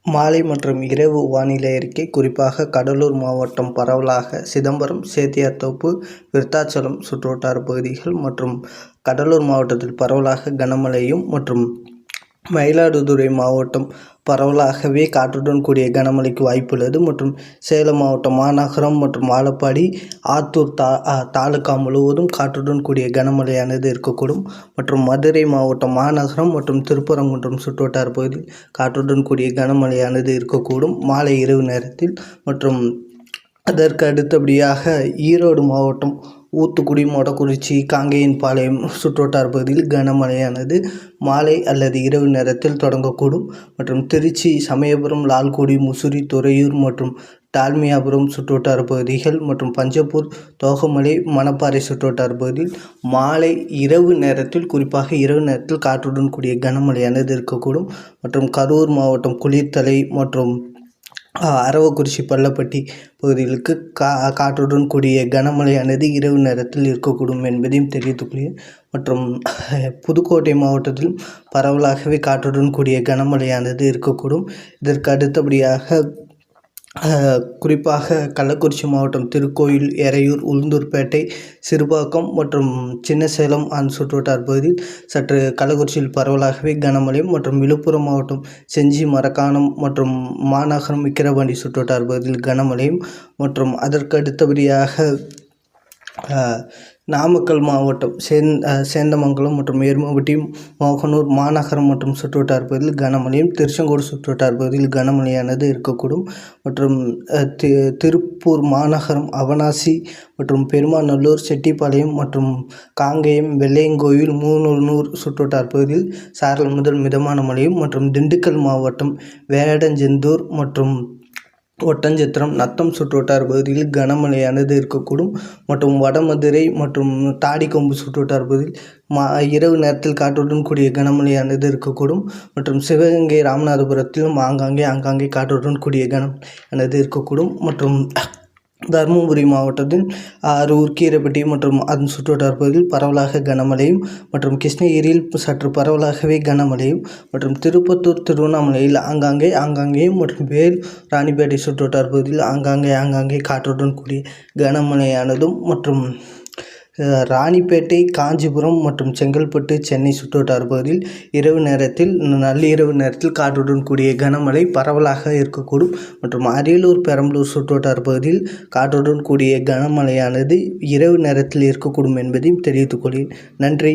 மாலை மற்றும் இரவு வானிலை அறிக்கை. குறிப்பாக கடலூர் மாவட்டம் பரவலாக சிதம்பரம், சேத்தியாத்தோப்பு, விருத்தாச்சலம் சுற்றுவட்டார பகுதிகள் மற்றும் கடலூர் மாவட்டத்தில் பரவலாக கனமழையும் மற்றும் மயிலாடுதுறை மாவட்டம் பரவலாகவே காற்றுடன் கூடிய கனமழைக்கு வாய்ப்புள்ளது. மற்றும் சேலம் மாவட்டம் மாநகரம் மற்றும் வாழப்பாடி, ஆத்தூர் தாலுகா முழுவதும் காற்றுடன் கூடிய கனமழையானது இருக்கக்கூடும். மற்றும் மதுரை மாவட்டம் மாநகரம் மற்றும் திருப்பரங்குன்றம் சுற்றுவட்டார பகுதியில் காற்றுடன் கூடிய கனமழையானது இருக்கக்கூடும் மாலை இரவு நேரத்தில். மற்றும் அதற்கு அடுத்தபடியாக ஈரோடு மாவட்டம் ஊத்துக்குடி, மொடக்குறிச்சி, காங்கேயன்பாளையம் சுற்றுவட்டார பகுதியில் கனமழையானது மாலை அல்லது இரவு நேரத்தில் தொடங்கக்கூடும். மற்றும் திருச்சி, சமயபுரம், லால்குடி, முசிறி, துறையூர் மற்றும் டால்மியாபுரம் சுற்றுவட்டார பகுதிகள் மற்றும் பஞ்சப்பூர், தோகமலை, மணப்பாறை சுற்றுவட்டார பகுதியில் மாலை இரவு நேரத்தில், குறிப்பாக இரவு நேரத்தில் காற்றுடன் கூடிய கனமழையானது இருக்கக்கூடும். மற்றும் கரூர் மாவட்டம் குளித்தலை மற்றும் அரவக்குறிச்சி, பள்ளப்பட்டி பகுதிகளுக்கு காற்றுடன் கூடிய கனமழையானது இரவு நேரத்தில் இருக்கக்கூடும் என்பதையும் தெரிவித்துக்கொள்கிறேன். மற்றும் புதுக்கோட்டை மாவட்டத்தில் பரவலாகவே காற்றுடன் கூடிய கனமழையானது இருக்கக்கூடும். இதற்கு அடுத்தபடியாக குறிப்பாக கள்ளக்குறிச்சி மாவட்டம் திருக்கோயில், எறையூர், உளுந்தூர்பேட்டை, சிறுபாக்கம் மற்றும் சின்னசேலம் சுற்றுவட்டார பகுதியில் சற்று கள்ளக்குறிச்சியில் பரவலாகவே கனமழையும் மற்றும் விழுப்புரம் மாவட்டம் செஞ்சி, மரக்காணம் மற்றும் மாநகரம், விக்கிரவாண்டி சுற்றுவட்டார பகுதியில் கனமழையும் மற்றும் அதற்கு அடுத்தபடியாக நாமக்கல் மாவட்டம் சேந்தமங்கலம் மற்றும் எருமப்பட்டி, மோகனூர், மாநகரம் மற்றும் சுற்றுவட்டார பகுதியில் கனமழையும், திருச்செங்கோடு சுற்றுவட்டார பகுதியில் கனமழையானது இருக்கக்கூடும். மற்றும் திருப்பூர் மாநகரம், அவனாசி மற்றும் பெருமாநல்லூர், செட்டிப்பாளையம் மற்றும் காங்கேயம், வெள்ளையங்கோவில், மூலனூர் சுற்றுவட்டார பகுதியில் சாரல் முதல் மிதமான மழையும் மற்றும் திண்டுக்கல் மாவட்டம் வேடஞ்செந்தூர் மற்றும் ஒட்டஞ்சத்திரம், நத்தம் சுற்றுவட்டார பகுதியில் கனமழையானது இருக்கக்கூடும். மற்றும் வடமதுரை மற்றும் தாடிக்கொம்பு சுற்றுவட்டார பகுதியில் இரவு நேரத்தில் காற்றுடன் கூடிய கனமழையானது இருக்கக்கூடும். மற்றும் சிவகங்கை, ராமநாதபுரத்திலும் ஆங்காங்கே காற்றுடன் கூடிய கனமழையானது இருக்கக்கூடும். மற்றும் தருமபுரி மாவட்டத்தில் அரூர், கீரப்பட்டி மற்றும் அதன் சுற்றுவட்டார பகுதியில் பரவலாக கனமழையும் மற்றும் கிருஷ்ணகிரியில் சற்று பரவலாகவே கனமழையும் மற்றும் திருப்பத்தூர், திருவண்ணாமலையில் ஆங்காங்கேயும் மற்றும் வேலூர், ராணிப்பேட்டை சுற்றுவட்டார பகுதியில் ஆங்காங்கே காற்றுடன் கூடிய கனமழையானதும் மற்றும் ராணிப்பேட்டை, காஞ்சிபுரம் மற்றும் செங்கல்பட்டு, சென்னை சுற்றுவட்டார பகுதியில் இரவு நேரத்தில், நள்ளிரவு நேரத்தில் காற்றுடன் கூடிய கனமழை பரவலாக இருக்கக்கூடும். மற்றும் அரியலூர், பெரம்பலூர் சுற்றுவட்டார பகுதியில் காற்றுடன் கூடிய கனமழையானது இரவு நேரத்தில் இருக்கக்கூடும் என்பதையும் தெரிவித்துக் கொள்கிறேன். நன்றி.